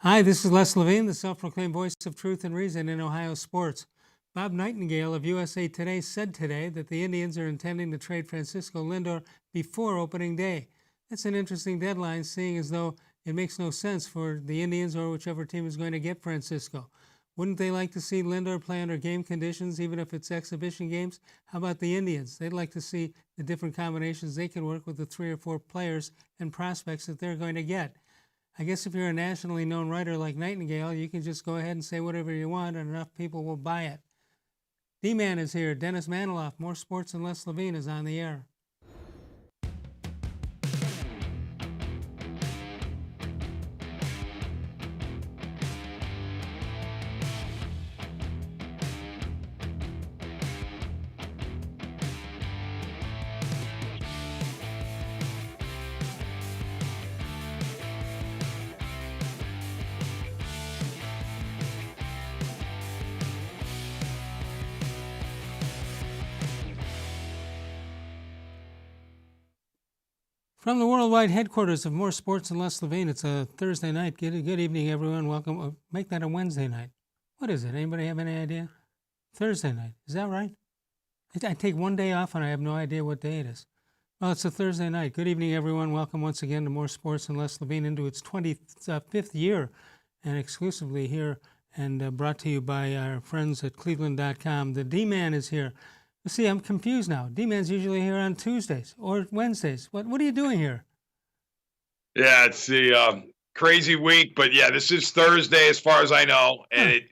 Hi, this is Les Levine, the self-proclaimed voice of truth and reason in Ohio sports. Bob Nightingale of USA Today said today that the Indians are intending to trade Francisco Lindor before opening day. That's an interesting deadline, seeing as though it makes no sense for the Indians or whichever team is going to get Francisco. Wouldn't they like to see Lindor play under game conditions, even if it's exhibition games? How about the Indians? They'd like to see the different combinations they can work with the 3 or 4 players and prospects that they're going to get. I guess if you're a nationally known writer like Nightingale, you can just go ahead and say whatever you want, and enough people will buy it. D-Man is here. Dennis Manoloff, More Sports and Les Levine is on the air. From the worldwide headquarters of More Sports and Les Levine, it's a Thursday night. Good evening, everyone. Welcome. Make that a Wednesday night. What is it? Anybody have any idea? Thursday night. Is that right? I take one day off and I have no idea what day it is. Well, it's a Thursday night. Good evening, everyone. Welcome once again to More Sports and Les Levine into its 25th year, and exclusively here and brought to you by our friends at cleveland.com. The D-Man is here. See, I'm confused now. D-Man's usually here on Tuesdays or Wednesdays. What are you doing here? Yeah, it's the crazy week, but yeah, this is Thursday as far as I know, and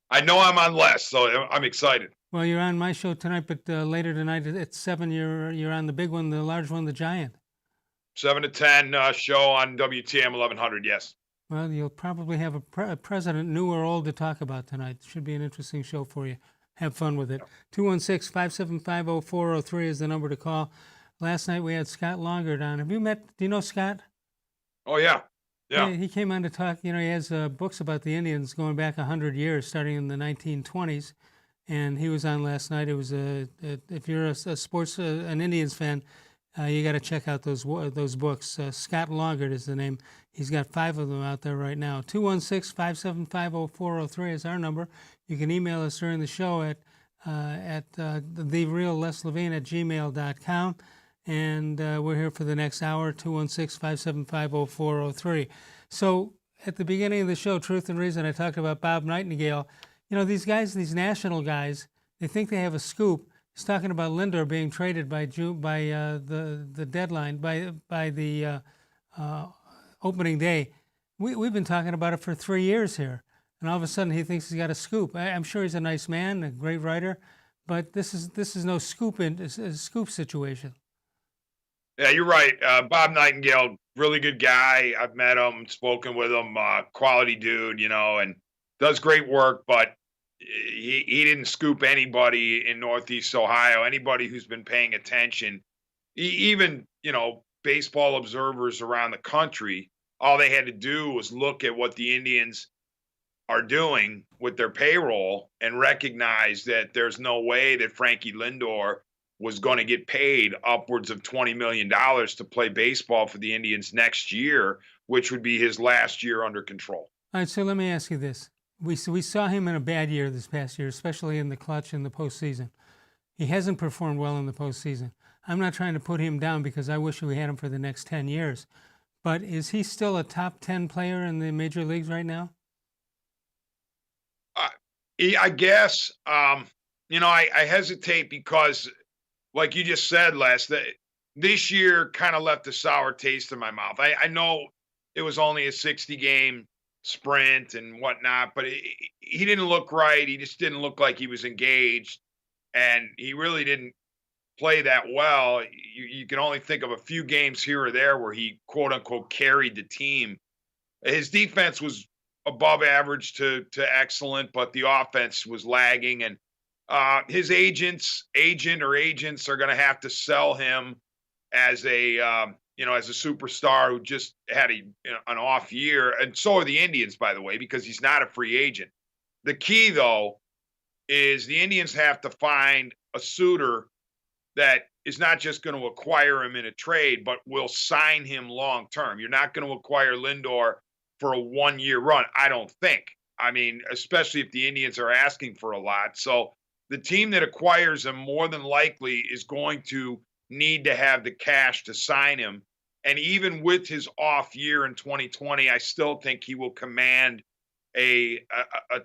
I know I'm on less, so I'm excited. Well, you're on my show tonight, but later tonight at 7, you're on the big one, the large one, the Giant. 7 to 10 show on WTM 1100. Yes. Well, you'll probably have a president, new or old, to talk about tonight. Should be an interesting show for you. Have fun with it. 216-575-0403 is the number to call. Last night we had Scott Longard on. Have you met? Do you know Scott? Oh yeah. He came on to talk. You know, he has books about the Indians going back 100 years, starting in the 1920s, and he was on last night. It was if you're a sports an Indians fan, you got to check out those books. Scott Longard is the name. He's got 5 of them out there right now. 216-575-0403 is our number. You can email us during the show at therealleslevine@gmail.com. And we're here for the next hour, 216-575-0403. So at the beginning of the show, Truth and Reason, I talked about Bob Nightingale. You know, these guys, these national guys, they think they have a scoop. He's talking about Lindor being traded by the deadline, by the opening day. We've been talking about it for 3 years here, and all of a sudden he thinks he's got a scoop. I'm sure he's a nice man, a great writer, but this is no scoop situation. Yeah, you're right. Bob Nightingale, really good guy. I've met him, spoken with him, quality dude, you know, and does great work, but he didn't scoop anybody in Northeast Ohio, anybody who's been paying attention, even, you know, baseball observers around the country. All they had to do was look at what the Indians are doing with their payroll and recognize that there's no way that Frankie Lindor was going to get paid upwards of $20 million to play baseball for the Indians next year, which would be his last year under control. All right, so let me ask you this. We saw him in a bad year this past year, especially in the clutch in the postseason. He hasn't performed well in the postseason. I'm not trying to put him down because I wish we had him for the next 10 years. But is he still a top 10 player in the major leagues right now? I guess, you know, I hesitate because, like you just said, Les, this year kind of left a sour taste in my mouth. I know it was only a 60-game sprint and whatnot, but he didn't look right. He just didn't look like he was engaged, and he really didn't play that well. You can only think of a few games here or there where he, quote unquote, carried the team. His defense was above average to excellent, but the offense was lagging, and his agents are going to have to sell him as a as a superstar who just had an off year, and so are the Indians, by the way, because he's not a free agent. The key, though, is the Indians have to find a suitor that is not just going to acquire him in a trade, but will sign him long term. You're not going to acquire Lindor for a 1-year run. I don't think. I mean, especially if the Indians are asking for a lot. So the team that acquires him more than likely is going to need to have the cash to sign him. And even with his off year in 2020, I still think he will command a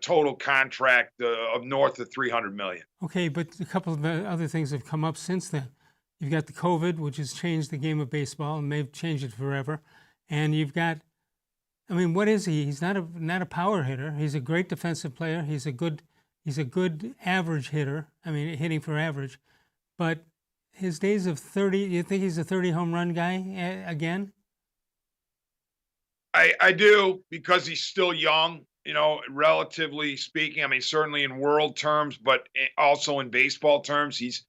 total contract of north of 300 million. Okay, but a couple of other things have come up since then. You've got the COVID, which has changed the game of baseball and may change it forever. And you've got, I mean, what is he? He's not a power hitter. He's a great defensive player. He's a good average hitter. I mean, hitting for average. But his days of 30, you think he's a 30 home run guy again? I do, because he's still young, relatively speaking. I mean, certainly in world terms, but also in baseball terms, he's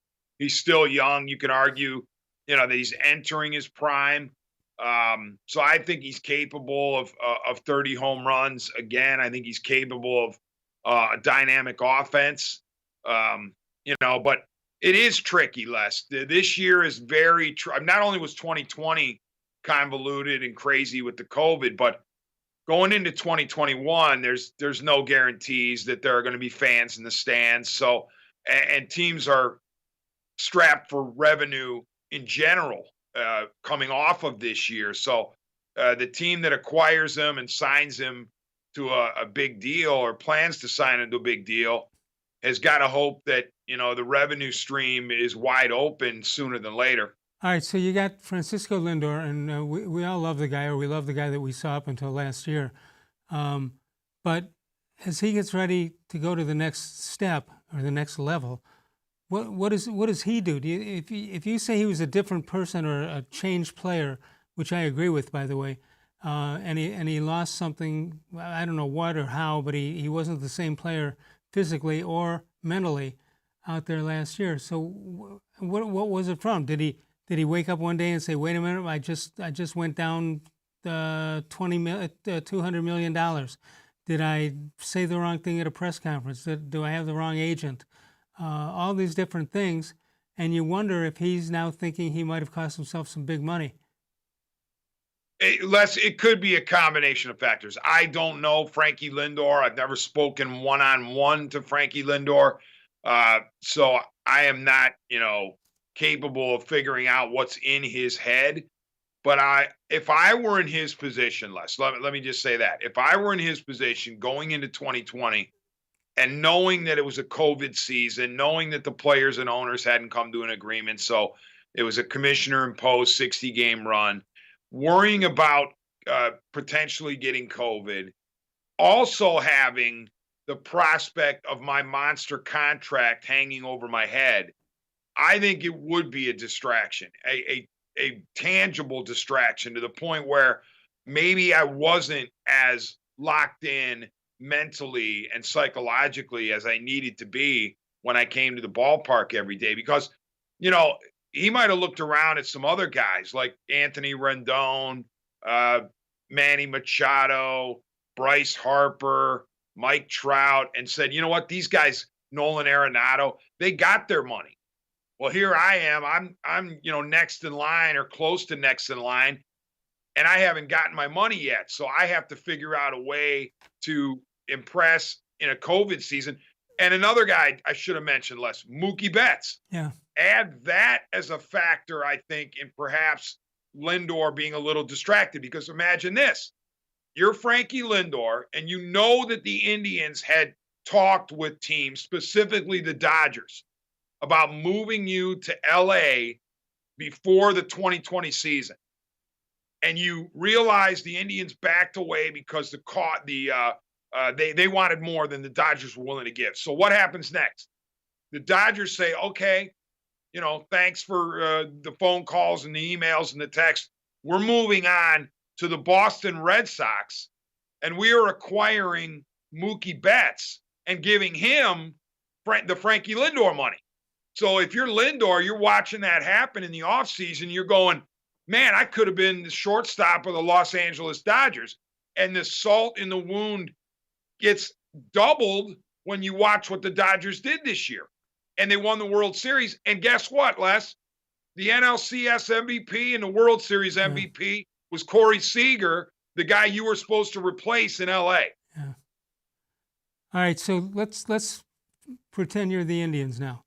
still young. You can argue, that he's entering his prime. So I think he's capable of 30 home runs. Again, I think he's capable of a dynamic offense. But it is tricky, Les. This year is very not only was 2020 convoluted and crazy with the COVID, but going into 2021, there's no guarantees that there are going to be fans in the stands. So, and teams are strapped for revenue in general coming off of this year. So the team that acquires him and signs him to a big deal, or plans to sign him to a big deal, has got to hope that, the revenue stream is wide open sooner than later. All right, so you got Francisco Lindor, and we all love the guy, or we love the guy that we saw up until last year. But as he gets ready to go to the next step or the next level, what does he do? If you say he was a different person or a changed player, which I agree with, by the way, and he lost something, I don't know what or how, but he wasn't the same player physically or mentally out there last year. So what was it from? Did he wake up one day and say, "Wait a minute, I just went down $200 million"? Did I say the wrong thing at a press conference? Do I have the wrong agent? All these different things, and you wonder if he's now thinking he might have cost himself some big money. Les, it could be a combination of factors. I don't know Frankie Lindor. I've never spoken one-on-one to Frankie Lindor, so I am not, capable of figuring out what's in his head. But if I were in his position, Les, let me just say that. If I were in his position going into 2020 and knowing that it was a COVID season, knowing that the players and owners hadn't come to an agreement, so it was a commissioner-imposed 60-game run, worrying about potentially getting COVID, also having the prospect of my monster contract hanging over my head, I think it would be a distraction, a tangible distraction, to the point where maybe I wasn't as locked in mentally and psychologically as I needed to be when I came to the ballpark every day. Because, he might have looked around at some other guys like Anthony Rendon, Manny Machado, Bryce Harper, Mike Trout, and said, you know what, these guys, Nolan Arenado, they got their money. Well, here I am. I'm next in line or close to next in line, and I haven't gotten my money yet. So I have to figure out a way to impress in a COVID season. And another guy I should have mentioned, Les, Mookie Betts. Yeah. Add that as a factor, I think, in perhaps Lindor being a little distracted. Because imagine this. You're Frankie Lindor, and you know that the Indians had talked with teams, specifically the Dodgers, about moving you to LA before the 2020 season. And you realize the Indians backed away because they wanted more than the Dodgers were willing to give. So what happens next? The Dodgers say, okay, thanks for the phone calls and the emails and the texts. We're moving on to the Boston Red Sox, and we are acquiring Mookie Betts and giving him the Frankie Lindor money. So if you're Lindor, you're watching that happen in the offseason, you're going, man, I could have been the shortstop of the Los Angeles Dodgers. And the salt in the wound gets doubled when you watch what the Dodgers did this year. And they won the World Series. And guess what, Les? The NLCS MVP and the World Series MVP was Corey Seager, the guy you were supposed to replace in LA. Yeah. All right, so let's pretend you're the Indians now.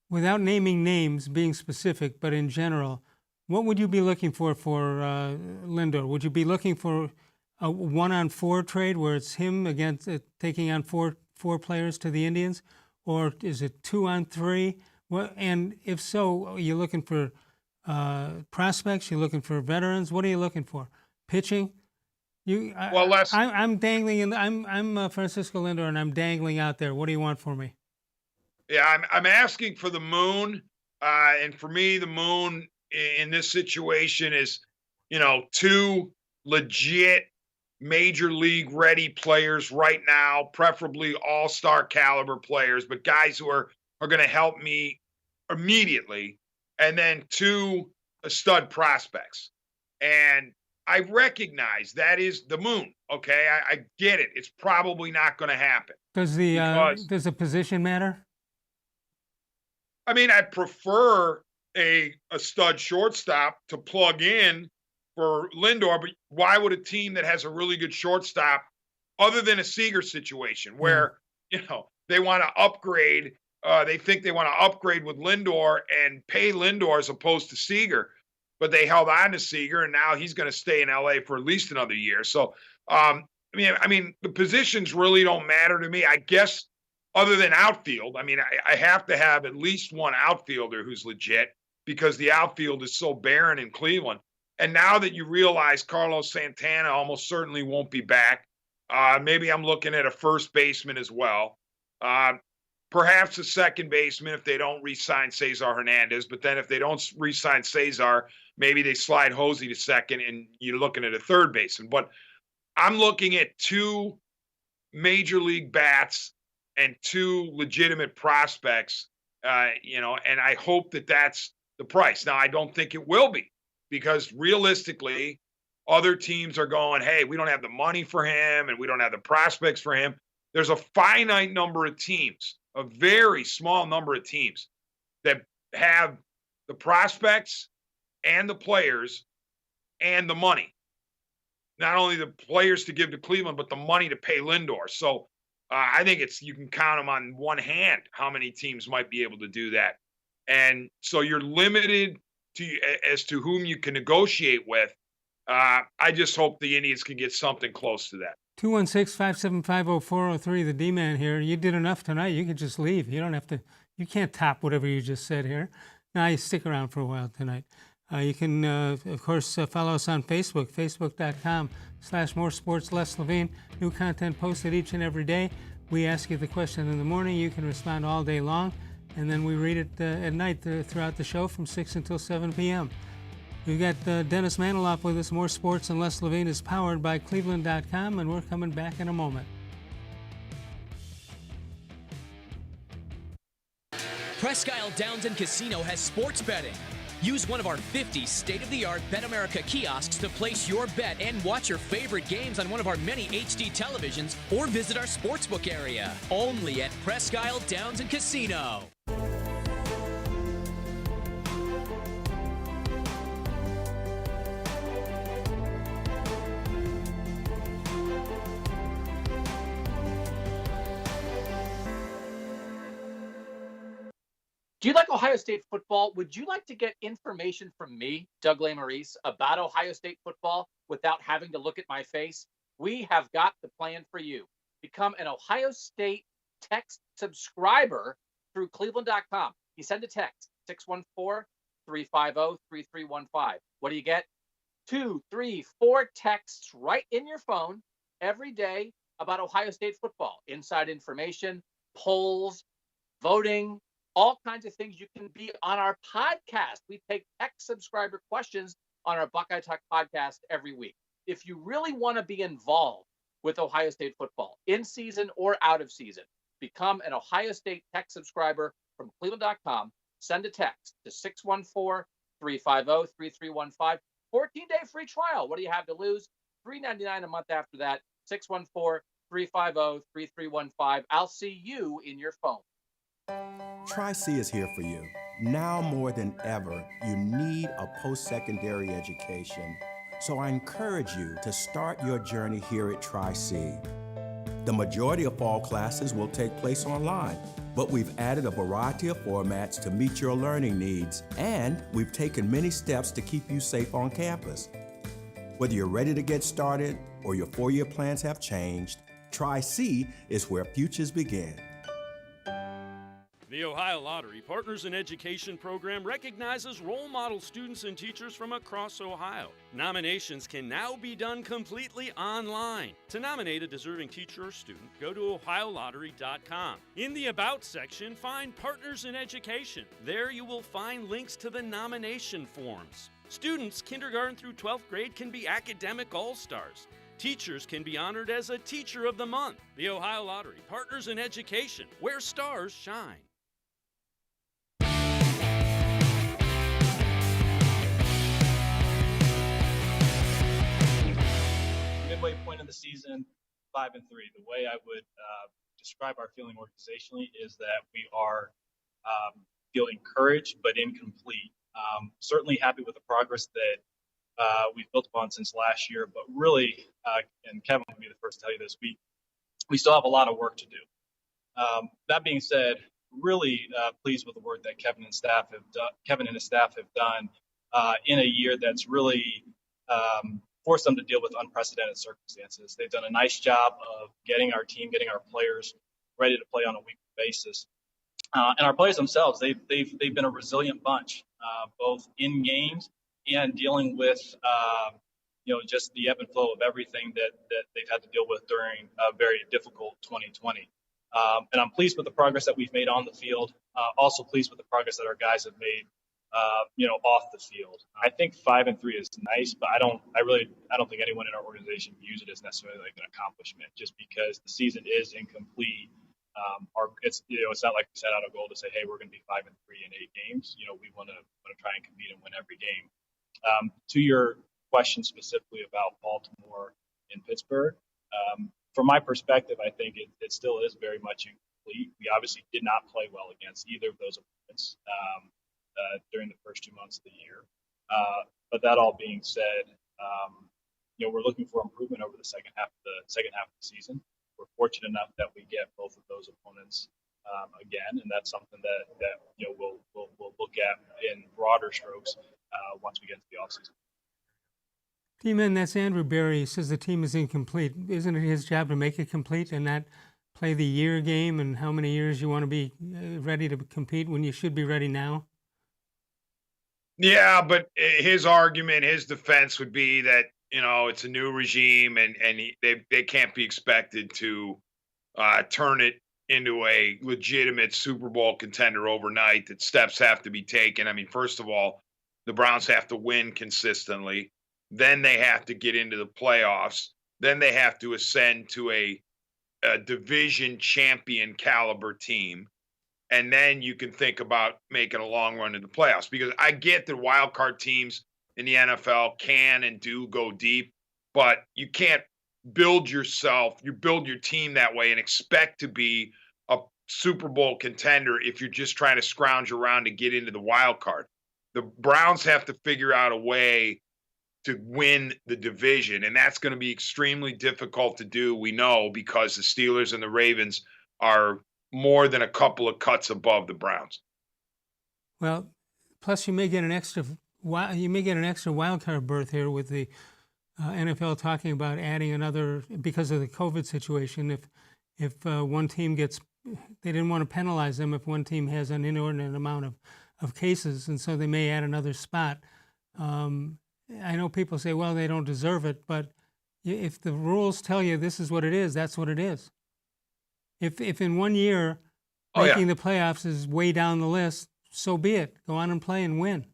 Without naming names, being specific, but in general, what would you be looking for Lindor? Would you be looking for a 1-on-4 trade where it's him against taking on four players to the Indians, or is it 2-on-3? Well, and if so, are you looking for prospects? You're looking for veterans? What are you looking for? Pitching? I'm dangling in. I'm Francisco Lindor, and I'm dangling out there. What do you want for me? Yeah, I'm asking for the moon, and for me, the moon in this situation is, 2 legit major league ready players right now, preferably all-star caliber players, but guys who are going to help me immediately, and then 2 stud prospects. And I recognize that is the moon. Okay, I get it. It's probably not going to happen. Does the position matter? I mean, I prefer a stud shortstop to plug in for Lindor, but why would a team that has a really good shortstop, other than a Seager situation where, they want to upgrade, they think they want to upgrade with Lindor and pay Lindor as opposed to Seager, but they held on to Seager and now he's going to stay in LA for at least another year. So, I mean, the positions really don't matter to me. I guess other than outfield, I mean, I have to have at least one outfielder who's legit because the outfield is so barren in Cleveland. And now that you realize Carlos Santana almost certainly won't be back, maybe I'm looking at a first baseman as well. Perhaps a second baseman if they don't re-sign Cesar Hernandez. But then if they don't re-sign Cesar, maybe they slide Hosey to second and you're looking at a third baseman. But I'm looking at 2 major league bats and 2 legitimate prospects, and I hope that that's the price. Now, I don't think it will be because realistically, other teams are going, hey, we don't have the money for him and we don't have the prospects for him. There's a finite number of teams, a very small number of teams that have the prospects and the players and the money. Not only the players to give to Cleveland, but the money to pay Lindor. So I think you can count them on one hand how many teams might be able to do that. And so you're limited as to whom you can negotiate with. I just hope the Indians can get something close to that. 216-575-0403, the D-man here. You did enough tonight. You can just leave. You don't have to. You can't top whatever you just said here. Now you stick around for a while tonight. You can, of course, follow us on Facebook, facebook.com/More Sports Less Levine. New content posted each and every day. We ask you the question in the morning. You can respond all day long, and then we read it at night throughout the show from 6 until 7 p.m. We've got Dennis Manoloff with us. More Sports and Less Levine is powered by cleveland.com, and we're coming back in a moment. Presque Isle Downs and Casino has sports betting. Use one of our 50 state-of-the-art Bet America kiosks to place your bet and watch your favorite games on one of our many HD televisions or visit our sportsbook area. Only at Presque Isle Downs and Casino. Do you like Ohio State football? Would you like to get information from me, Doug Lesmerises, about Ohio State football without having to look at my face? We have got the plan for you. Become an Ohio State text subscriber through cleveland.com. You send a text, 614-350-3315. What do you get? 2, 3, 4 texts right in your phone every day about Ohio State football. Inside information, polls, voting, all kinds of things. You can be on our podcast. We take text subscriber questions on our Buckeye Talk podcast every week. If you really want to be involved with Ohio State football, in season or out of season, become an Ohio State text subscriber from cleveland.com. Send a text to 614-350-3315. 14-day free trial. What do you have to lose? $3.99 a month after that. 614-350-3315. I'll see you in your phone. Tri-C is here for you. Now more than ever, you need a post-secondary education. So I encourage you to start your journey here at Tri-C. The majority of fall classes will take place online, but we've added a variety of formats to meet your learning needs, and we've taken many steps to keep you safe on campus. Whether you're ready to get started or your four-year plans have changed, Tri-C is where futures begin. The Ohio Lottery Partners in Education program recognizes role model students and teachers from across Ohio. Nominations can now be done completely online. To nominate a deserving teacher or student, go to ohiolottery.com. In the About section, find Partners in Education. There you will find links to the nomination forms. Students kindergarten through 12th grade can be academic all-stars. Teachers can be honored as a Teacher of the Month. The Ohio Lottery Partners in Education, where stars shine. Midway point of the season, 5-3. The way I would describe our feeling organizationally is that we are feel encouraged but incomplete. Certainly happy with the progress that we've built upon since last year, but really, and Kevin will be the first to tell you this, we still have a lot of work to do. That being said, really pleased with the work that Kevin and his staff have done in a year that's really forced them to deal with unprecedented circumstances. They've done a nice job of getting our team, getting our players ready to play on a weekly basis. And our players themselves, they've been a resilient bunch, both in games and dealing with just the ebb and flow of everything that they've had to deal with during a very difficult 2020. And I'm pleased with the progress that we've made on the field. Also pleased with the progress that our guys have made, off the field. I think 5-3 is nice, but I don't think anyone in our organization views it as necessarily like an accomplishment, just because the season is incomplete. It's not like we set out a goal to say, hey, we're going to be 5-3 in 8 games. We want to try and compete and win every game. To your question specifically about Baltimore and Pittsburgh, from my perspective, I think it still is very much incomplete. We obviously did not play well against either of those opponents during the first 2 months of the year. But that all being said, we're looking for improvement over the second half of the season. We're fortunate enough that we get both of those opponents again, and that's something that we'll look at in broader strokes once we get into the offseason. D-Man, that's Andrew Berry. He says the team is incomplete. Isn't it his job to make it complete and not play the year game and how many years you want to be ready to compete when you should be ready now? Yeah, but his argument, his defense would be that, it's a new regime and they can't be expected to turn it into a legitimate Super Bowl contender overnight, that steps have to be taken. I mean, first of all, the Browns have to win consistently. Then they have to get into the playoffs. Then they have to ascend to a division champion caliber team. And then you can think about making a long run in the playoffs, because I get that wild card teams in the NFL can and do go deep, but you can't build your team that way and expect to be a Super Bowl contender if you're just trying to scrounge around to get into the wild card. The Browns have to figure out a way to win the division, and that's going to be extremely difficult to do, we know, because the Steelers and the Ravens are more than a couple of cuts above the Browns. Well, plus you may get an extra wild card berth here with the NFL talking about adding another, because of the COVID situation. If one team they didn't want to penalize them if one team has an inordinate amount of cases, and so they may add another spot. I know people say, well, they don't deserve it, but if the rules tell you this is what it is, that's what it is. If in 1 year making the playoffs is way down the list, so be it. Go on and play and win.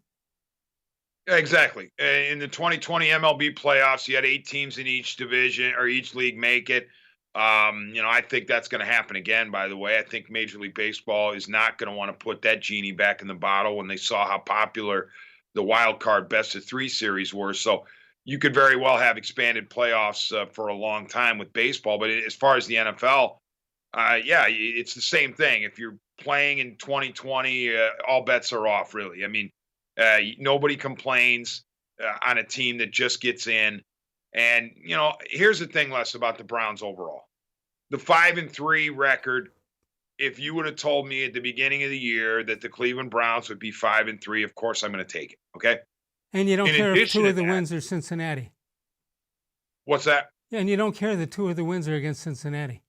Exactly. In the 2020 MLB playoffs, you had 8 teams in each division or each league make it. I think that's going to happen again, by the way. I think Major League Baseball is not going to want to put that genie back in the bottle when they saw how popular the wild card best-of-3 series were. So you could very well have expanded playoffs for a long time with baseball. But as far as the NFL, it's the same thing. If you're playing in 2020, all bets are off, really. I mean, nobody complains on a team that just gets in. And, here's the thing, Les, about the Browns overall. The 5-3 record, if you would have told me at the beginning of the year that the Cleveland Browns would be 5-3, of course I'm going to take it. Okay. And you don't In care if addition two to of the that- wins are Cincinnati. What's that? And you don't care that two of the wins are against Cincinnati.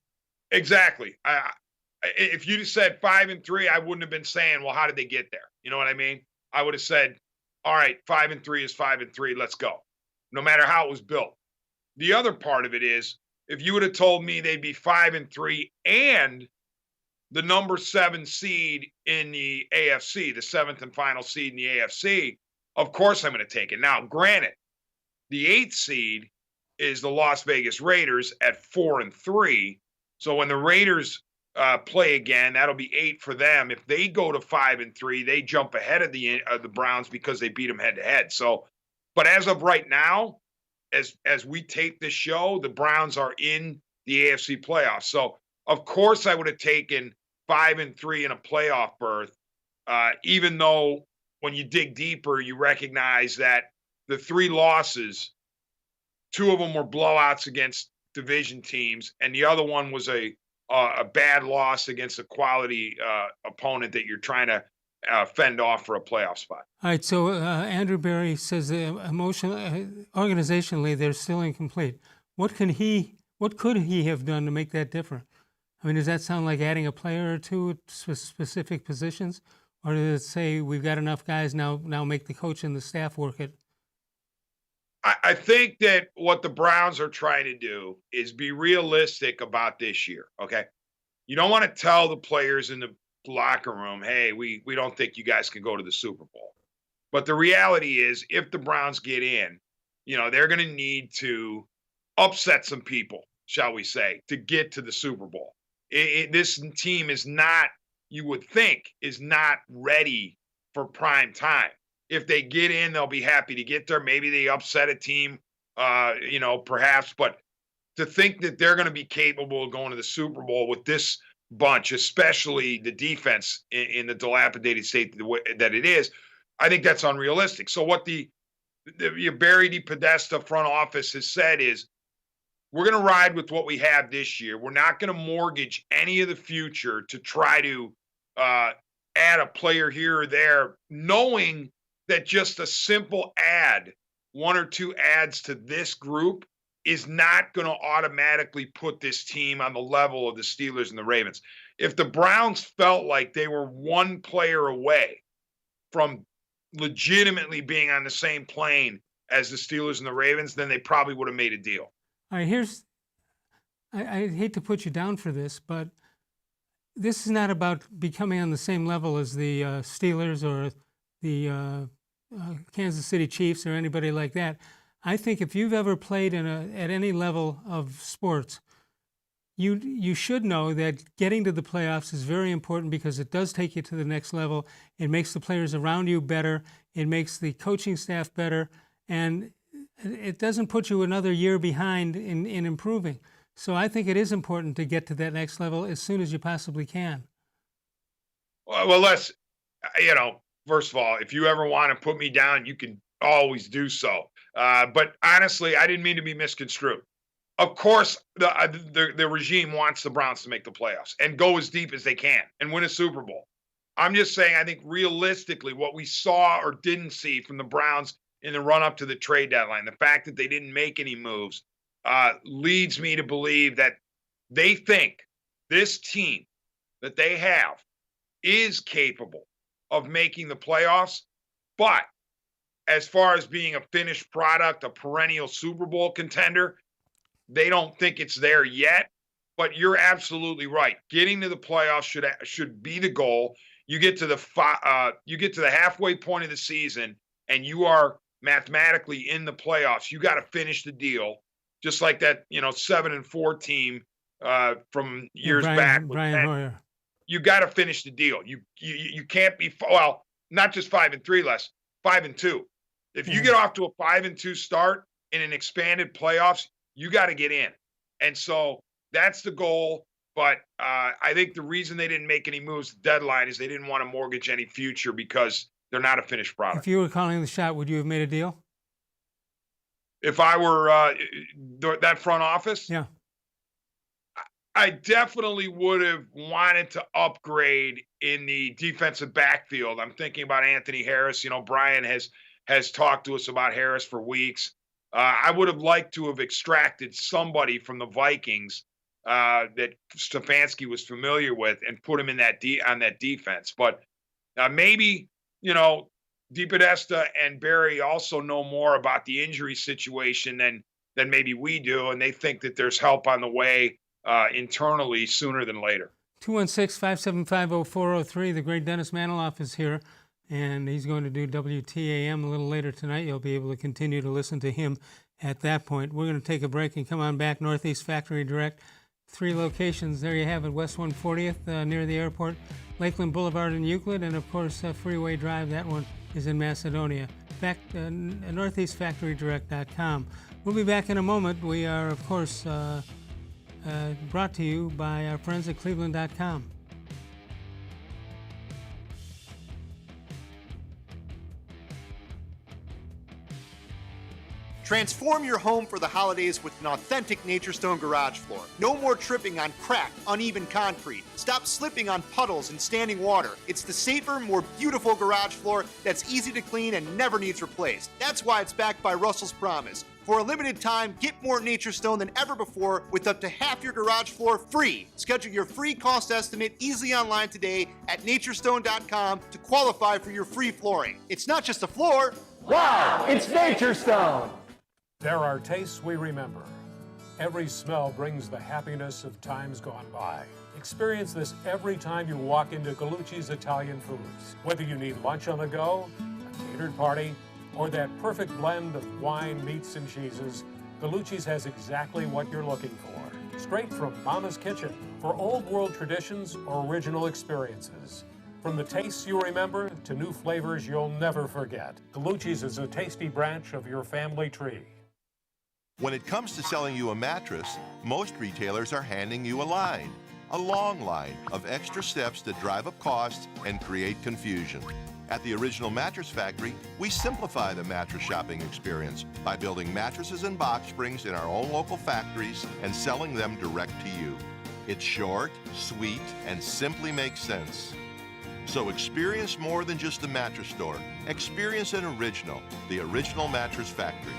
Exactly. If you'd have said 5-3, I wouldn't have been saying, well, how did they get there? You know what I mean? I would have said, all right, 5-3 is 5-3. Let's go. No matter how it was built. The other part of it is, if you would have told me they'd be 5-3 and the number 7 seed in the AFC, the 7th and final seed in the AFC, of course I'm going to take it. Now, granted, the 8th seed is the Las Vegas Raiders at 4-3. So when the Raiders play again, that'll be 8 for them. If they go to 5-3, they jump ahead of the Browns because they beat them head to head. So, but as of right now, as we tape this show, the Browns are in the AFC playoffs. So of course I would have taken 5-3 in a playoff berth, even though when you dig deeper, you recognize that the 3 losses, 2 of them were blowouts against division teams, and the other one was a bad loss against a quality opponent that you're trying to fend off for a playoff spot. All right, so Andrew Berry says organizationally they're still incomplete. What could he have done to make that different? I mean, does that sound like adding a player or two at specific positions, or does it say we've got enough guys now make the coach and the staff work it? I think that what the Browns are trying to do is be realistic about this year. Okay, you don't want to tell the players in the locker room, hey, we don't think you guys can go to the Super Bowl. But the reality is, if the Browns get in, they're going to need to upset some people, shall we say, to get to the Super Bowl. This team is not, you would think, is not ready for prime time. If they get in, they'll be happy to get there. Maybe they upset a team, perhaps. But to think that they're going to be capable of going to the Super Bowl with this bunch, especially the defense in the dilapidated state that it is, I think that's unrealistic. So what the Barry DePodesta front office has said is, we're going to ride with what we have this year. We're not going to mortgage any of the future to try to add a player here or there, knowing that just a simple add, 1 or 2 adds to this group is not going to automatically put this team on the level of the Steelers and the Ravens. If the Browns felt like they were 1 player away from legitimately being on the same plane as the Steelers and the Ravens, then they probably would have made a deal. All right, I hate to put you down for this, but this is not about becoming on the same level as the Steelers or the Kansas City Chiefs or anybody like that. I think if you've ever played at any level of sports, you should know that getting to the playoffs is very important because it does take you to the next level. It makes the players around you better. It makes the coaching staff better, and it doesn't put you another year behind in improving. So I think it is important to get to that next level as soon as you possibly can. Well, let's, first of all, if you ever want to put me down, you can always do so. But honestly, I didn't mean to be misconstrued. Of course, the regime wants the Browns to make the playoffs and go as deep as they can and win a Super Bowl. I'm just saying, I think realistically, what we saw or didn't see from the Browns in the run-up to the trade deadline, the fact that they didn't make any moves, leads me to believe that they think this team that they have is capable of making the playoffs. But as far as being a finished product, a perennial Super Bowl contender, they don't think it's there yet. But you're absolutely right. Getting to the playoffs should be the goal. You get to the halfway point of the season, and you are mathematically in the playoffs. You got to finish the deal, just like that 7-4 team from years back. Brian Hoyer. You got to finish the deal. You can't be not just 5-3, less 5-2. If you get off to a 5-2 start in an expanded playoffs, you got to get in. And so that's the goal. But I think the reason they didn't make any moves at the deadline is they didn't want to mortgage any future because they're not a finished product. If you were calling the shot, would you have made a deal? if I were that front office, Yeah. I definitely would have wanted to upgrade in the defensive backfield. I'm thinking about Anthony Harris. You know, Brian has talked to us about Harris for weeks. I would have liked to have extracted somebody from the Vikings that Stefanski was familiar with and put him in on that defense. But maybe, you know, DePodesta and Barry also know more about the injury situation than maybe we do, and they think that there's help on the way internally sooner than later. 216-575-0403. The great Dennis Manoloff is here, and he's going to do WTAM a little later tonight. You'll be able to continue to listen to him at that point. We're going to take a break and come on back. Northeast Factory Direct, 3 locations. There you have it. West 140th near the airport, Lakeland Boulevard in Euclid, and of course Freeway Drive. That one is in Macedonia. NortheastFactoryDirect.com. We'll be back in a moment. We are, of course, brought to you by our friends at cleveland.com. Transform your home for the holidays with an authentic Nature Stone garage floor. No more tripping on cracked, uneven concrete. Stop slipping on puddles and standing water. It's the safer, more beautiful garage floor that's easy to clean and never needs replaced. That's why it's backed by Russell's Promise. For a limited time, get more Nature Stone than ever before with up to half your garage floor free. Schedule your free cost estimate easily online today at naturestone.com to qualify for your free flooring. It's not just a floor. Wow, it's Nature Stone. There are tastes we remember. Every smell brings the happiness of times gone by. Experience this every time you walk into Gallucci's Italian Foods. Whether you need lunch on the go, a catered party, or that perfect blend of wine, meats, and cheeses, Gallucci's has exactly what you're looking for. Straight from Mama's kitchen for old world traditions or original experiences. From the tastes you remember to new flavors you'll never forget. Gallucci's is a tasty branch of your family tree. When it comes to selling you a mattress, most retailers are handing you a long line of extra steps that drive up costs and create confusion. At the Original Mattress Factory, we simplify the mattress shopping experience by building mattresses and box springs in our own local factories and selling them direct to you. It's short, sweet, and simply makes sense. So experience more than just the mattress store. Experience an original, the Original Mattress Factory.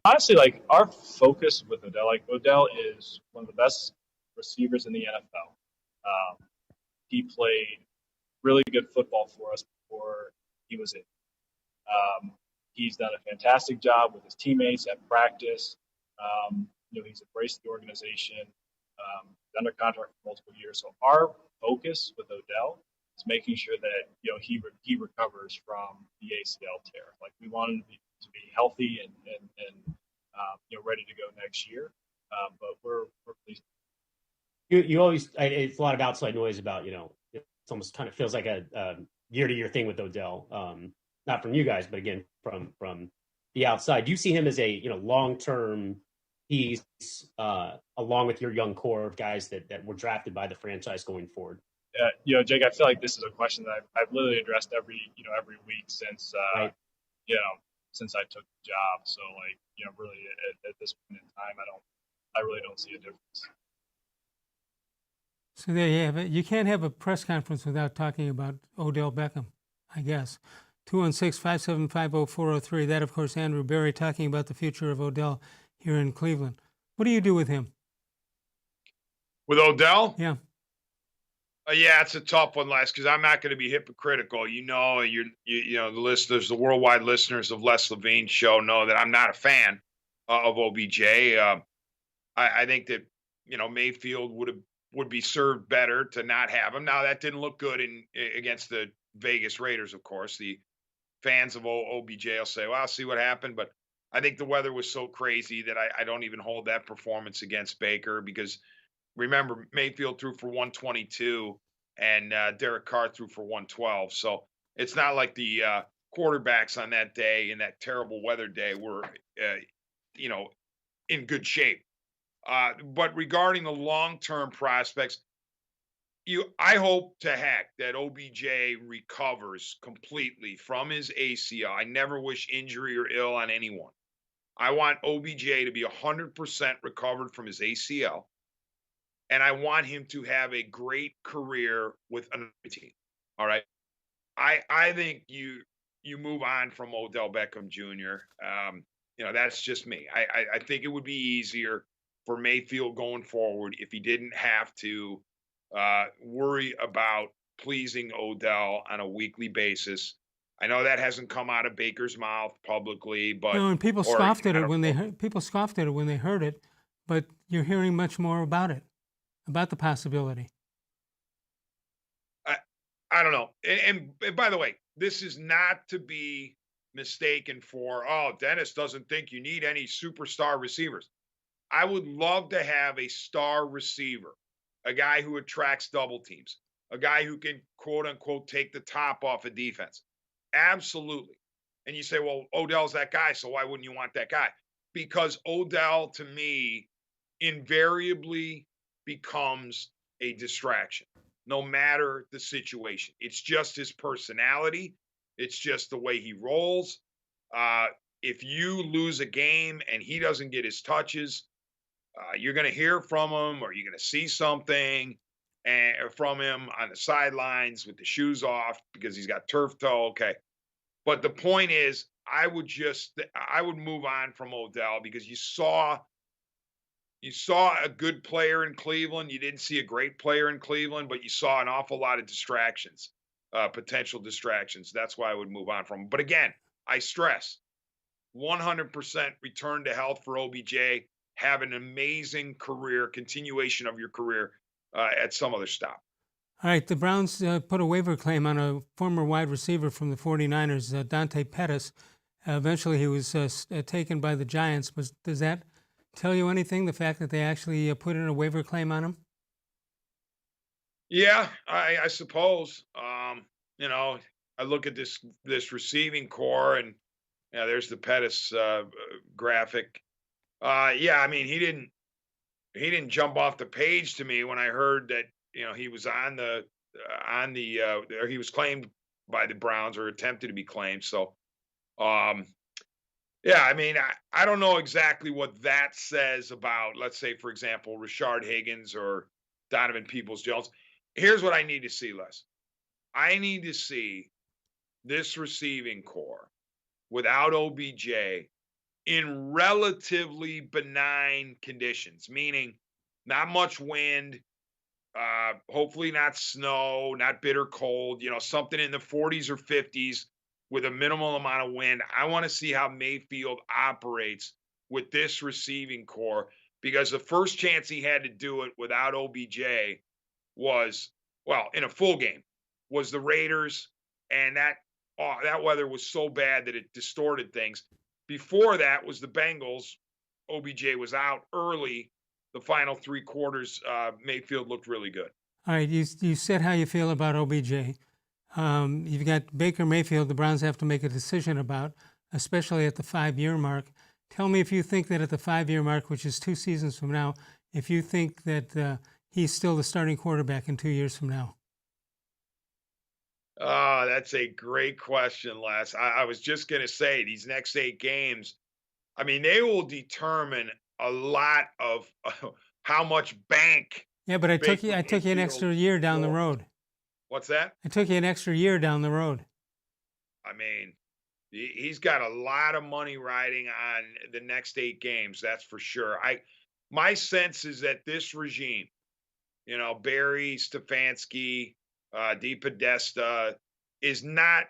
Honestly, like our focus with Odell, like Odell is one of the best receivers in the NFL. He played really good football for us before he was in. He's done a fantastic job with his teammates at practice. He's embraced the organization. He's under contract for multiple years. So our focus with Odell is making sure that he recovers from the ACL tear. Like we want him to be healthy and ready to go next year. But we're pleased. You always, it's a lot of outside noise about, it's almost kind of feels like a year-to-year thing with Odell. Not from you guys, but again, from the outside. Do you see him as a, long-term piece along with your young core of guys that were drafted by the franchise going forward? Jake, I feel like this is a question that I've literally addressed every week since, right. Since I took the job. So really at this point in time, I really don't see a difference. So there you have it. You can't have a press conference without talking about Odell Beckham, I guess. 216-575-0403. That, of course, Andrew Berry talking about the future of Odell here in Cleveland. What do you do with him? With Odell? Yeah. Yeah, it's a tough one, Les, because I'm not going to be hypocritical. The listeners, the worldwide listeners of Les Levine's show know that I'm not a fan of OBJ. I think that Mayfield would be served better to not have him. Now that didn't look good against the Vegas Raiders, of course. The fans of OBJ will say, "Well, I'll see what happened," but I think the weather was so crazy that I don't even hold that performance against Baker because. Remember, Mayfield threw for 122 and Derek Carr threw for 112. So it's not like the quarterbacks on that day, in that terrible weather day, were, in good shape. But regarding the long-term prospects, I hope to heck that OBJ recovers completely from his ACL. I never wish injury or ill on anyone. I want OBJ to be 100% recovered from his ACL, and I want him to have a great career with another team. All right. I think you move on from Odell Beckham Jr. That's just me. I think it would be easier for Mayfield going forward if he didn't have to worry about pleasing Odell on a weekly basis. I know that hasn't come out of Baker's mouth publicly, but and people scoffed at it when they heard it, but you're hearing much more about it, about the possibility. I don't know. And by the way, this is not to be mistaken for, oh, Dennis doesn't think you need any superstar receivers. I would love to have a star receiver, a guy who attracts double teams, a guy who can, quote unquote, take the top off a defense. Absolutely. And you say, well, Odell's that guy, so why wouldn't you want that guy? Because Odell, to me, invariably becomes a distraction, no matter the situation. It's just his personality. It's just the way he rolls. If you lose a game and he doesn't get his touches, you're going to hear from him, or you're going to see something from him on the sidelines with the shoes off because he's got turf toe. Okay. But the point is, I would move on from Odell, because you saw a good player in Cleveland. You didn't see a great player in Cleveland, but you saw an awful lot of distractions, potential distractions. That's why I would move on from him. But again, I stress 100% return to health for OBJ. Have an amazing career, continuation of your career at some other stop. All right, the Browns put a waiver claim on a former wide receiver from the 49ers, Dante Pettis. Eventually, he was taken by the Giants. Does that tell you anything, the fact that they actually put in a waiver claim on him? Yeah, I suppose. I look at this receiving core, and there's the Pettis graphic. I mean, he didn't jump off the page to me when I heard that he was he was claimed by the Browns, or attempted to be claimed. So, I mean, I don't know exactly what that says about, let's say, for example, Rashard Higgins or Donovan Peoples-Jones. Here's what I need to see, Les. I need to see this receiving core without OBJ in relatively benign conditions, meaning not much wind, hopefully not snow, not bitter cold, something in the 40s or 50s with a minimal amount of wind. I want to see how Mayfield operates with this receiving core, because the first chance he had to do it without OBJ was, in a full game, was the Raiders, and that weather was so bad that it distorted things. Before that was the Bengals. OBJ was out early. The final three quarters, Mayfield looked really good. All right, you said how you feel about OBJ. You've got Baker Mayfield the Browns have to make a decision about, especially at the 5-year mark. Tell me if you think that at the 5-year mark, which is 2 seasons from now, if you think that he's still the starting quarterback in 2 years from now. Oh, that's a great question, Les. I was just going to say, these next 8 games, I mean, they will determine a lot of how much bank. Yeah, but I took you an extra year down the road. What's that? I took you an extra year down the road. I mean, he's got a lot of money riding on the next 8 games. That's for sure. My sense is that this regime, Barry, Stefanski, DePodesta, is not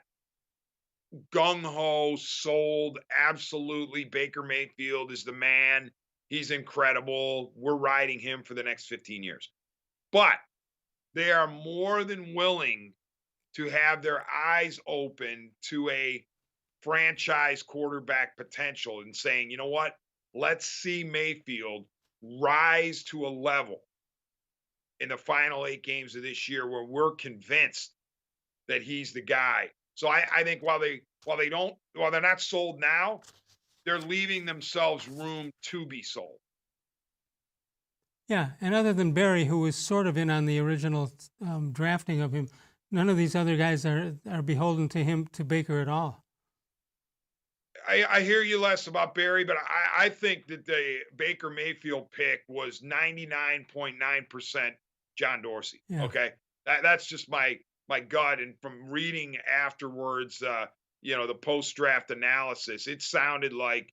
gung-ho, sold. Absolutely, Baker Mayfield is the man. He's incredible. We're riding him for the next 15 years. But they are more than willing to have their eyes open to a franchise quarterback potential and saying, you know what? Let's see Mayfield rise to a level in the final 8 games of this year where we're convinced that he's the guy. So I think while they're not sold now, they're leaving themselves room to be sold. Yeah, and other than Barry, who was sort of in on the original drafting of him, none of these other guys are beholden to him, to Baker at all. I hear you less about Barry, but I think that the Baker Mayfield pick was 99.9% John Dorsey. Yeah. Okay. That's just my gut. And from reading afterwards, the post-draft analysis, it sounded like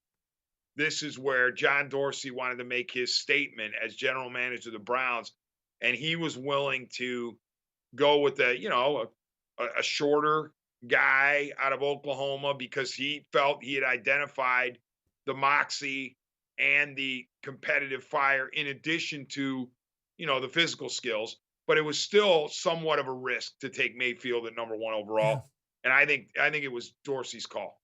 this is where John Dorsey wanted to make his statement as general manager of the Browns. And he was willing to go with a shorter guy out of Oklahoma because he felt he had identified the moxie and the competitive fire in addition to, the physical skills, but it was still somewhat of a risk to take Mayfield at number 1 overall. Yeah. And I think it was Dorsey's call.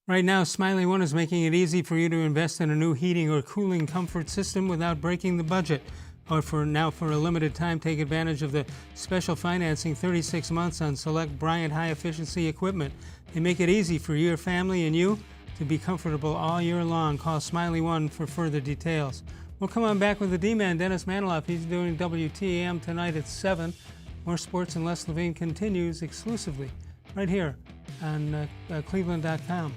Right now, Smiley One is making it easy for you to invest in a new heating or cooling comfort system without breaking the budget. Or for a limited time, take advantage of the special financing, 36 months on select Bryant high-efficiency equipment. They make it easy for your family and you to be comfortable all year long. Call Smiley One for further details. We'll come on back with the D-Man, Dennis Manoloff. He's doing WTAM tonight at 7. More sports and less Levine continues exclusively right here on cleveland.com.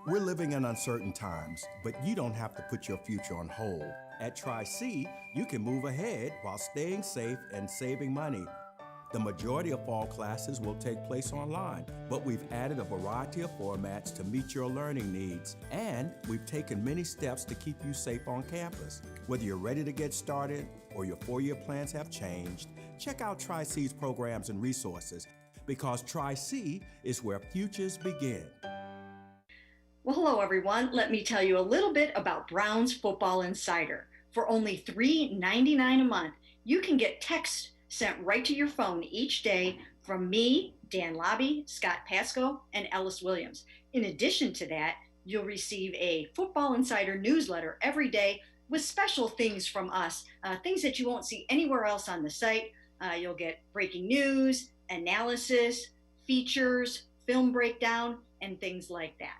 We're living in uncertain times, but you don't have to put your future on hold. At Tri-C, you can move ahead while staying safe and saving money. The majority of fall classes will take place online, but we've added a variety of formats to meet your learning needs, and we've taken many steps to keep you safe on campus. Whether you're ready to get started or your 4-year plans have changed, check out Tri-C's programs and resources, because Tri-C is where futures begin. Well, hello, everyone. Let me tell you a little bit about Browns Football Insider. For only $3.99 a month, you can get text sent right to your phone each day from me, Dan Lobby, Scott Pasco, and Ellis Williams. In addition to that, you'll receive a Football Insider newsletter every day with special things from us, things that you won't see anywhere else on the site. You'll get breaking news, analysis, features, film breakdown, and things like that.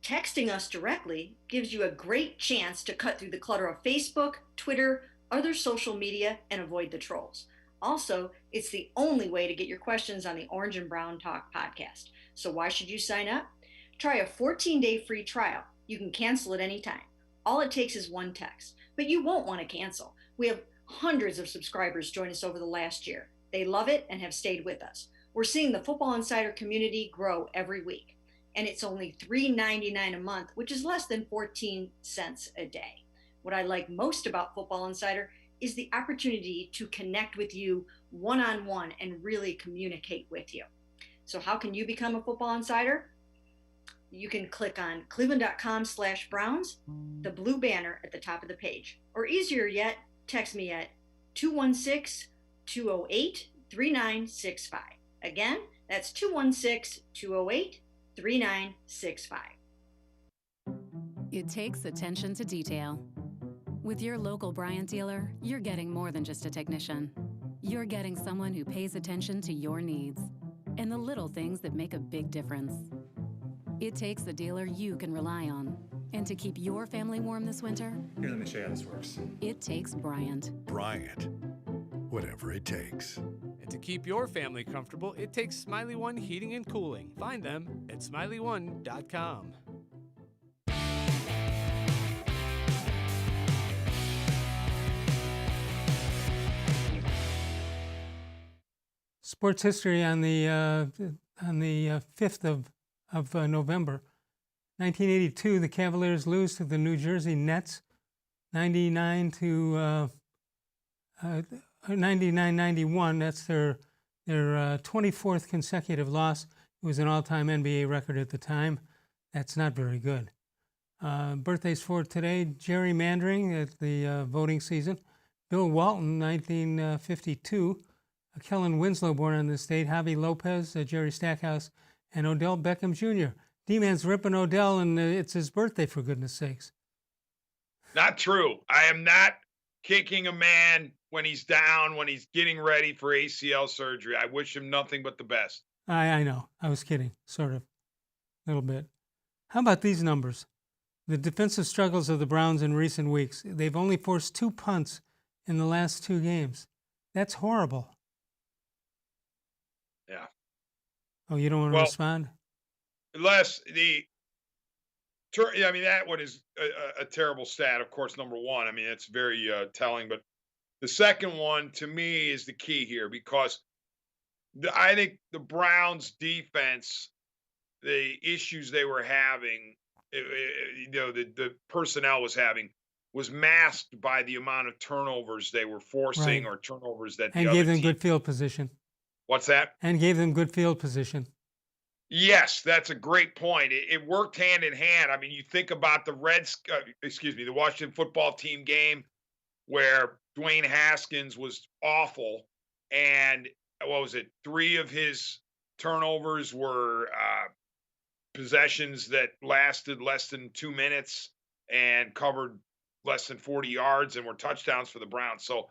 Texting us directly gives you a great chance to cut through the clutter of Facebook, Twitter, other social media, and avoid the trolls. Also, it's the only way to get your questions on the Orange and Brown Talk podcast. So why should you sign up? Try a 14-day free trial. You can cancel at any time. All it takes is one text, but you won't want to cancel. We have hundreds of subscribers join us over the last year. They love it and have stayed with us. We're seeing the Football Insider community grow every week. And it's only $3.99 a month, which is less than 14 cents a day. What I like most about Football Insider is the opportunity to connect with you one-on-one and really communicate with you. So how can you become a Football Insider? You can click on cleveland.com/Browns, the blue banner at the top of the page. Or easier yet, text me at 216-208-3965. Again, that's 216-208-3965. It takes attention to detail. With your local Bryant dealer, you're getting more than just a technician. You're getting someone who pays attention to your needs and the little things that make a big difference. It takes a dealer you can rely on. And to keep your family warm this winter, here, let me show you how this works. It takes Bryant. Bryant. Whatever it takes. And to keep your family comfortable, it takes Smiley One Heating and Cooling. Find them at smileyone.com. Sports history on the 5th of November, 1982. The Cavaliers lose to the New Jersey Nets, 99-91. That's their 24th consecutive loss. It was an all-time NBA record at the time. That's not very good. Birthdays for today: gerrymandering at the voting season. Bill Walton, 1952. Kellen Winslow, born on this date. Javi Lopez, Jerry Stackhouse, and Odell Beckham Jr. D-Man's ripping Odell, and it's his birthday, for goodness sakes. Not true. I am not kicking a man when he's down, when he's getting ready for ACL surgery. I wish him nothing but the best. I know. I was kidding, sort of, a little bit. How about these numbers? The defensive struggles of the Browns in recent weeks. They've only forced 2 punts in the last 2 games. That's horrible. Yeah. Oh, you don't want to respond? Unless that one is a terrible stat, of course, number one. I mean, it's very telling. But the second one, to me, is the key here because I think the Browns' defense, the issues they were having, the personnel was having, was masked by the amount of turnovers they were forcing or turnovers that and gave them good field position. What's that? And gave them good field position. Yes, that's a great point. It worked hand in hand. I mean, you think about the the Washington football team game where Dwayne Haskins was awful, and 3 of his turnovers were possessions that lasted less than 2 minutes and covered less than 40 yards and were touchdowns for the Browns. So,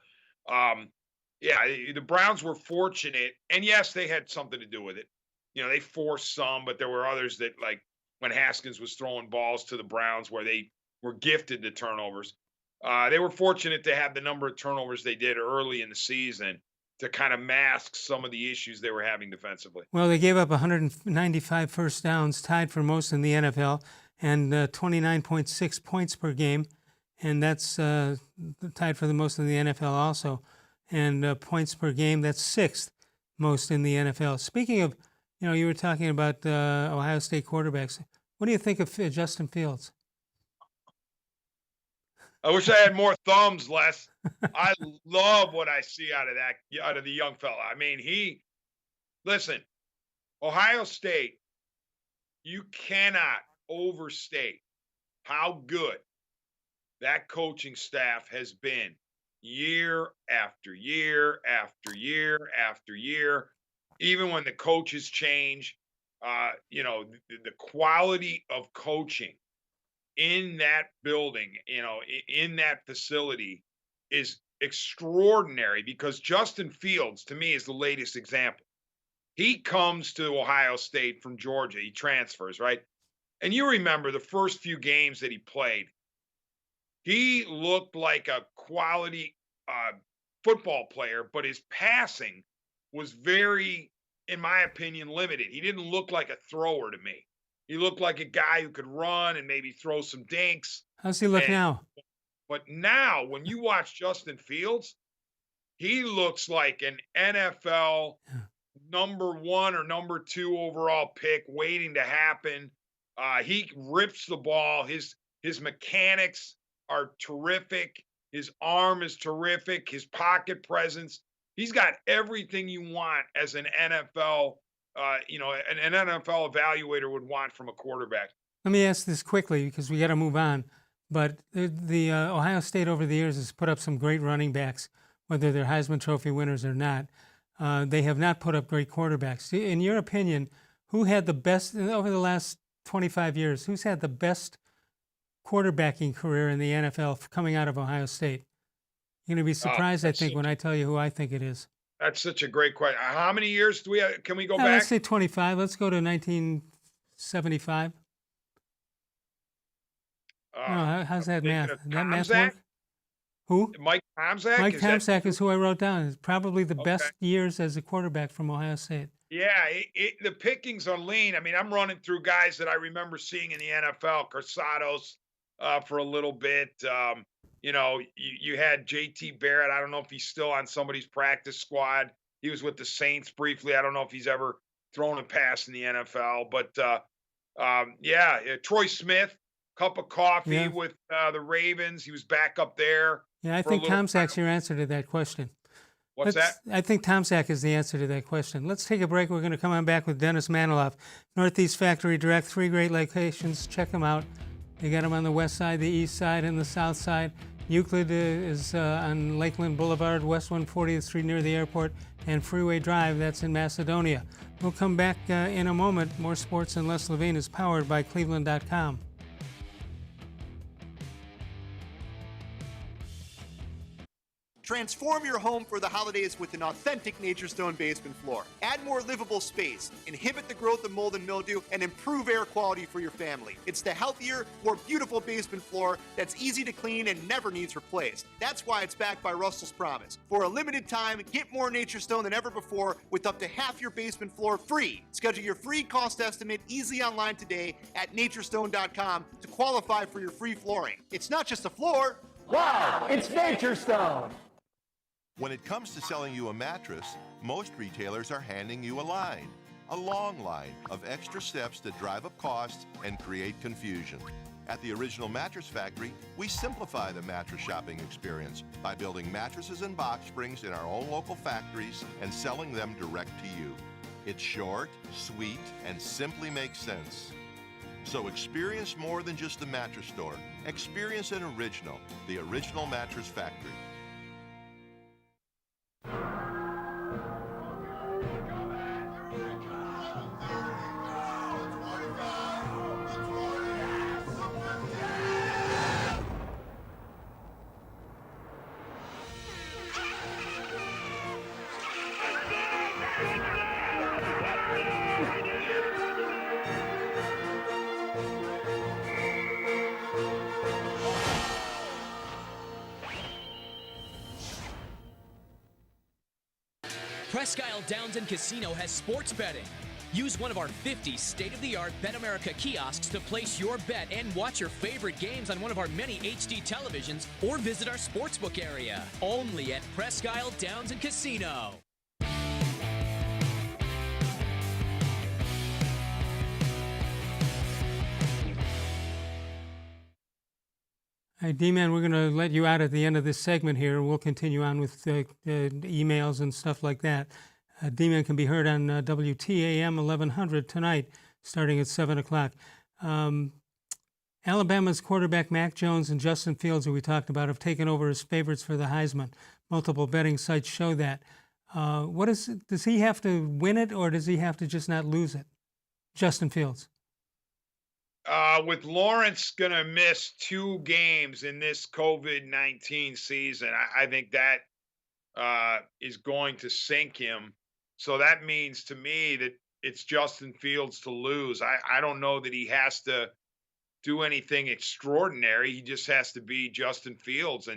the Browns were fortunate, and yes, they had something to do with it. They forced some, but there were others that, like when Haskins was throwing balls to the Browns where they were gifted the turnovers. They were fortunate to have the number of turnovers they did early in the season to kind of mask some of the issues they were having defensively. Well, they gave up 195 first downs, tied for most in the NFL, and 29.6 points per game, and that's tied for the most in the NFL also. And points per game, that's 6th most in the NFL. Speaking of, you were talking about Ohio State quarterbacks. What do you think of Justin Fields? I wish I had more thumbs, Les. I love what I see out of the young fella. I mean, Ohio State, you cannot overstate how good that coaching staff has been year after year after year after year. Even when the coaches change, the quality of coaching in that building, in that facility is extraordinary because Justin Fields, to me, is the latest example. He comes to Ohio State from Georgia. He transfers, right? And you remember the first few games that he played, he looked like a quality football player, but his passing was very, in my opinion, limited. He didn't look like a thrower to me. He looked like a guy who could run and maybe throw some dinks. How's he look now? But now, when you watch Justin Fields, he looks like an NFL number 1 or number 2 overall pick waiting to happen. He rips the ball. His mechanics are terrific. His arm is terrific. His pocket presence. He's got everything you want as an NFL, an NFL evaluator would want from a quarterback. Let me ask this quickly because we got to move on. But the Ohio State over the years has put up some great running backs, whether they're Heisman Trophy winners or not. They have not put up great quarterbacks. In your opinion, who had the best over the last 25 years? Who's had the best quarterbacking career in the NFL coming out of Ohio State? You're going to be surprised, I think, when I tell you who I think it is. That's such a great question. How many years do we have? Can we go back? Let's say 25. Let's go to 1975. How's that math? Does that math work? Who? Mike Tomczak? Mike Tomczak is who I wrote down. It's probably the best years as a quarterback from Ohio State. Yeah, the pickings are lean. I mean, I'm running through guys that I remember seeing in the NFL. Corsados for a little bit. You had J.T. Barrett. I don't know if he's still on somebody's practice squad. He was with the Saints briefly. I don't know if he's ever thrown a pass in the NFL. But, Troy Smith, cup of coffee with the Ravens. He was back up there. Yeah, I think Tomczak's your answer to that question. What's that? I think Tomczak is the answer to that question. Let's take a break. We're going to come on back with Dennis Manoloff. Northeast Factory Direct, 3 great locations. Check them out. They got them on the west side, the east side, and the south side. Euclid is on Lakeland Boulevard, West 140th Street near the airport, and Freeway Drive, that's in Macedonia. We'll come back in a moment. More Sports and Les Levine is powered by cleveland.com. Transform your home for the holidays with an authentic Nature Stone basement floor. Add more livable space, inhibit the growth of mold and mildew, and improve air quality for your family. It's the healthier, more beautiful basement floor that's easy to clean and never needs replaced. That's why it's backed by Russell's Promise. For a limited time, get more Nature Stone than ever before with up to half your basement floor free. Schedule your free cost estimate easily online today at naturestone.com to qualify for your free flooring. It's not just a floor. Wow, it's Nature Stone. When it comes to selling you a mattress, most retailers are handing you a long line of extra steps that drive up costs and create confusion. At the Original Mattress Factory, we simplify the mattress shopping experience by building mattresses and box springs in our own local factories and selling them direct to you. It's short, sweet, and simply makes sense. So experience more than just the mattress store. Experience an original, the Original Mattress Factory. Presque Isle Downs and Casino has sports betting. Use one of our 50 state-of-the-art Bet America kiosks to place your bet and watch your favorite games on one of our many HD televisions or visit our sportsbook area. Only at Presque Isle Downs and Casino. All right, D-Man, we're going to let you out at the end of this segment here. We'll continue on with emails and stuff like that. D-Man can be heard on WTAM 1100 tonight, starting at 7 o'clock. Alabama's quarterback Mac Jones and Justin Fields, who we talked about, have taken over as favorites for the Heisman. Multiple betting sites show that. Does he have to win it, or does he have to just not lose it? Justin Fields. With Lawrence going to miss 2 games in this COVID-19 season, I think that is going to sink him. So that means to me that it's Justin Fields to lose. I don't know that he has to do anything extraordinary. He just has to be Justin Fields,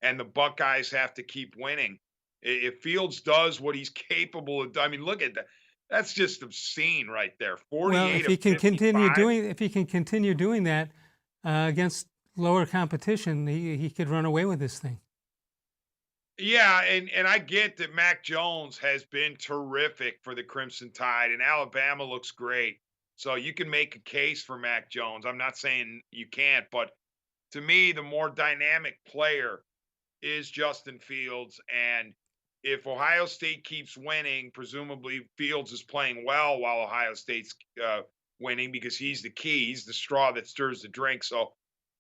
and the Buckeyes have to keep winning. If Fields does what he's capable of, I mean, look at that. That's just obscene right there. 48 Well, if he can 55. continue doing that against lower competition, he could run away with this thing. Yeah, and I get that Mac Jones has been terrific for the Crimson Tide, and Alabama looks great. So you can make a case for Mac Jones. I'm not saying you can't, but to me, the more dynamic player is Justin Fields. And if Ohio State keeps winning, presumably Fields is playing well while Ohio State's winning, because he's the key. He's the straw that stirs the drink. So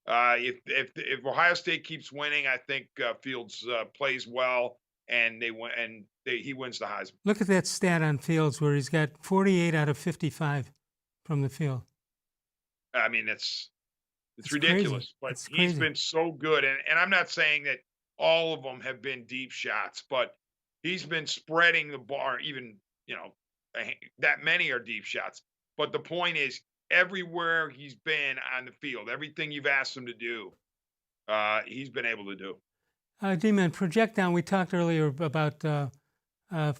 if Ohio State keeps winning, I think Fields plays well, and he wins the Heisman. Look at that stat on Fields where he's got 48 out of 55 from the field. I mean, it's ridiculous, but he's been so good. And I'm not saying that all of them have been deep shots, but he's been spreading the bar. Even, that many are deep shots. But the point is, everywhere he's been on the field, everything you've asked him to do, he's been able to do. D-Man, project down. We talked earlier about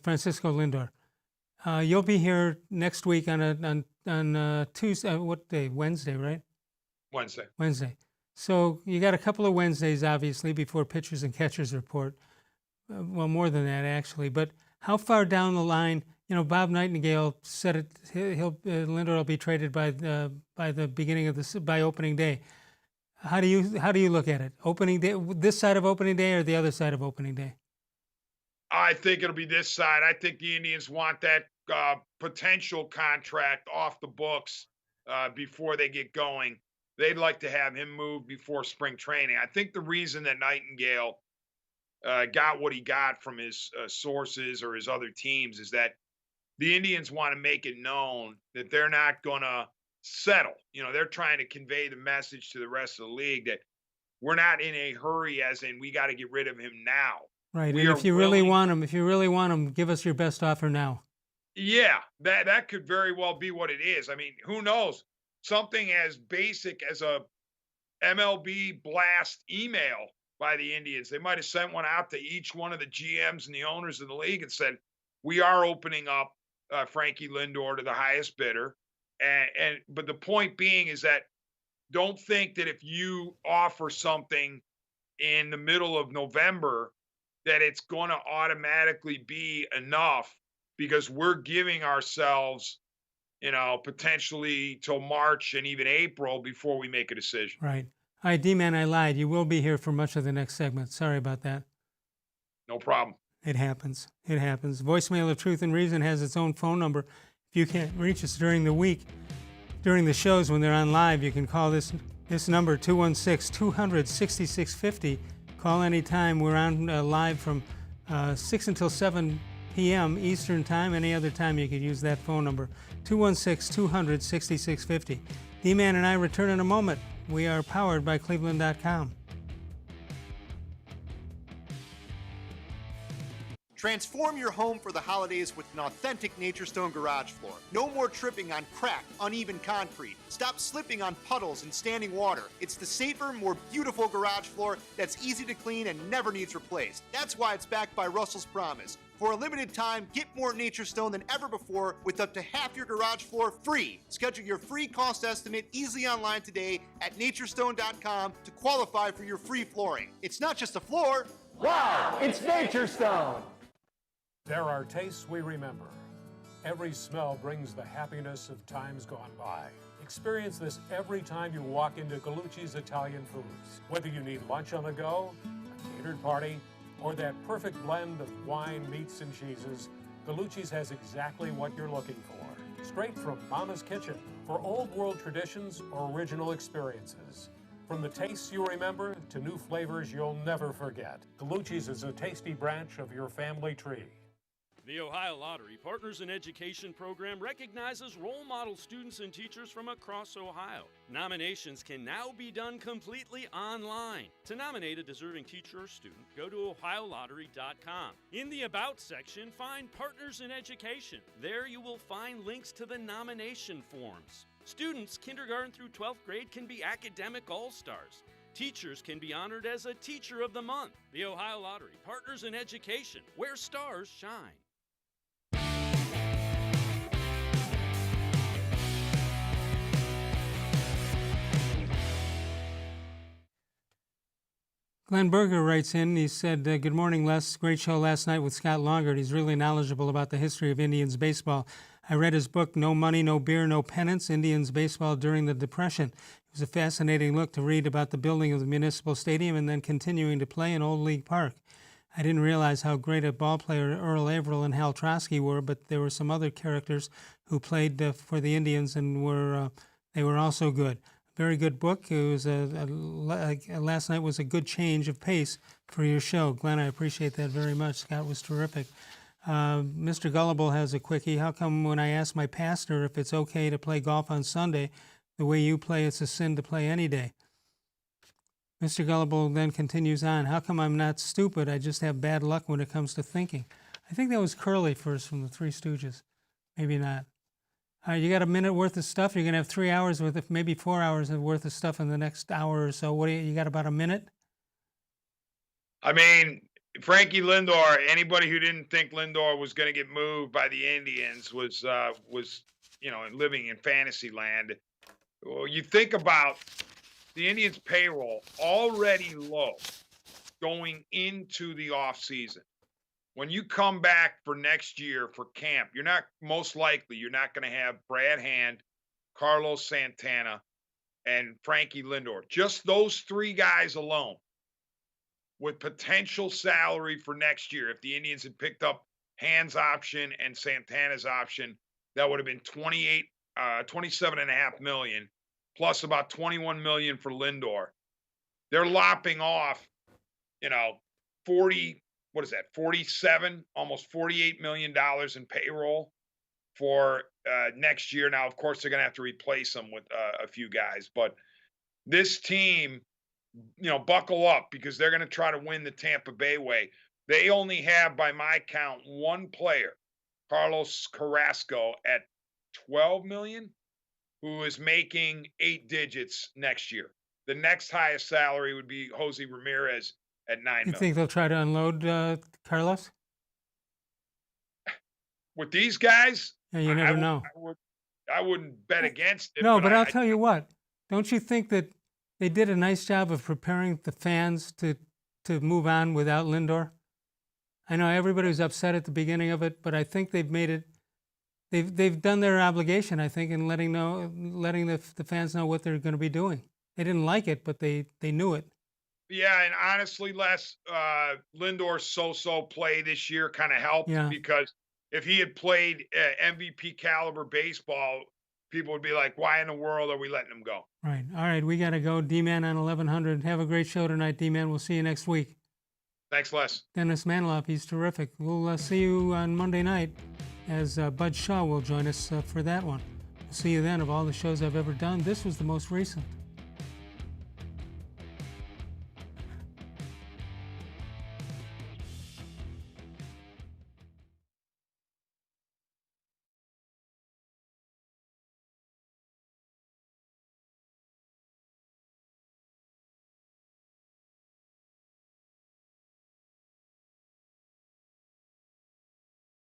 Francisco Lindor. You'll be here next week on Tuesday. What day? Wednesday, right? Wednesday. So you got a couple of Wednesdays, obviously, before pitchers and catchers report. Well, more than that, actually. But how far down the line? Bob Nightingale said it. Lindor will be traded by the beginning of by opening day. How do you look at it? Opening day, this side of opening day, or the other side of opening day? I think it'll be this side. I think the Indians want that potential contract off the books before they get going. They'd like to have him move before spring training. I think the reason that Nightingale got what he got from his sources or his other teams is that the Indians want to make it known that they're not going to settle. They're trying to convey the message to the rest of the league that we're not in a hurry, as in we got to get rid of him now. Right. We And are if you really willing- want them, give us your best offer now. Yeah, that could very well be what it is. I mean, who knows? Something as basic as a MLB blast email by the Indians. They might have sent one out to each one of the GMs and the owners of the league and said, "We are opening up Frankie Lindor to the highest bidder." But the point being is that don't think that if you offer something in the middle of November that it's going to automatically be enough, because we're giving ourselves, potentially till March and even April before we make a decision. Right. All right, D-Man, I lied. You will be here for much of the next segment. Sorry about that. No problem. It happens. It happens. Voicemail of Truth and Reason has its own phone number. If you can't reach us during the week, during the shows when they're on live, you can call this number, 216-200-6650. Call anytime. We're on live from 6 until 7 p.m. Eastern Time. Any other time you could use that phone number, 216-200-6650. D-Man and I return in a moment. We are powered by cleveland.com. Transform your home for the holidays with an authentic Nature Stone garage floor. No more tripping on cracked, uneven concrete. Stop slipping on puddles and standing water. It's the safer, more beautiful garage floor that's easy to clean and never needs replaced. That's why it's backed by Russell's Promise. For a limited time, get more Nature Stone than ever before with up to half your garage floor free. Schedule your free cost estimate easily online today at naturestone.com to qualify for your free flooring. It's not just a floor. Wow, it's Nature Stone. There are tastes we remember. Every smell brings the happiness of times gone by. Experience this every time you walk into Gallucci's Italian Foods. Whether you need lunch on the go, a catered party, or that perfect blend of wine, meats, and cheeses, Gallucci's has exactly what you're looking for. Straight from Mama's kitchen for old world traditions or original experiences. From the tastes you remember to new flavors you'll never forget, Gallucci's is a tasty branch of your family tree. The Ohio Lottery Partners in Education program recognizes role model students and teachers from across Ohio. Nominations can now be done completely online. To nominate a deserving teacher or student, go to ohiolottery.com. In the About section, find Partners in Education. There you will find links to the nomination forms. Students kindergarten through 12th grade can be academic all-stars. Teachers can be honored as a Teacher of the Month. The Ohio Lottery Partners in Education, where stars shine. Glenn Berger writes in, he said, good morning, Les. Great show last night with Scott Longard. He's really knowledgeable about the history of Indians baseball. I read his book, No Money, No Beer, No Pennants, Indians Baseball During the Depression. It was a fascinating look to read about the building of the municipal stadium and then continuing to play in Old League Park. I didn't realize how great a ball player Earl Averill and Hal Trotsky were, but there were some other characters who played for the Indians and they were also good. Very good book. It was last night was a good change of pace for your show. Glenn, I appreciate that very much. Scott was terrific. Mr. Gullible has a quickie. How come when I ask my pastor if it's okay to play golf on Sunday, the way you play, it's a sin to play any day? Mr. Gullible then continues on. How come I'm not stupid? I just have bad luck when it comes to thinking. I think that was Curly first from the Three Stooges. Maybe not. You got a minute worth of stuff. You're going to have 3 hours worth of, maybe 4 hours worth of stuff in the next hour or so. What do you got, about a minute? I mean, Frankie Lindor, anybody who didn't think Lindor was going to get moved by the Indians was living in fantasy land. Well, you think about the Indians' payroll already low going into the offseason. When you come back for next year for camp, you're not going to have Brad Hand, Carlos Santana, and Frankie Lindor. Just those three guys alone with potential salary for next year. If the Indians had picked up Hand's option and Santana's option, that would have been $27.5 million plus about $21 million for Lindor. They're lopping off, 47, almost $48 million in payroll for next year. Now, of course, they're going to have to replace them with a few guys, but this team, buckle up because they're going to try to win the Tampa Bay way. They only have, by my count, one player, Carlos Carrasco, at 12 million, who is making 8 digits next year. The next highest salary would be Jose Ramirez at 9 You million. think they'll try to unload Carlos? With these guys, Yeah, you never know. I wouldn't bet against it. No, but I'll tell you what. Don't you think that they did a nice job of preparing the fans to move on without Lindor? I know everybody was upset at the beginning of it, but I think they've made it. They've done their obligation, I think, in letting the fans know what they're going to be doing. They didn't like it, but they knew it. Yeah, and honestly, Les, Lindor's so-so play this year kind of helped because if he had played MVP caliber baseball, people would be like, why in the world are we letting him go? Right. All right, we got to go. D-Man on 1100. Have a great show tonight, D-Man. We'll see you next week. Thanks, Les. Dennis Manoloff, he's terrific. We'll see you on Monday night as Bud Shaw will join us for that one. We'll see you then. Of all the shows I've ever done, this was the most recent.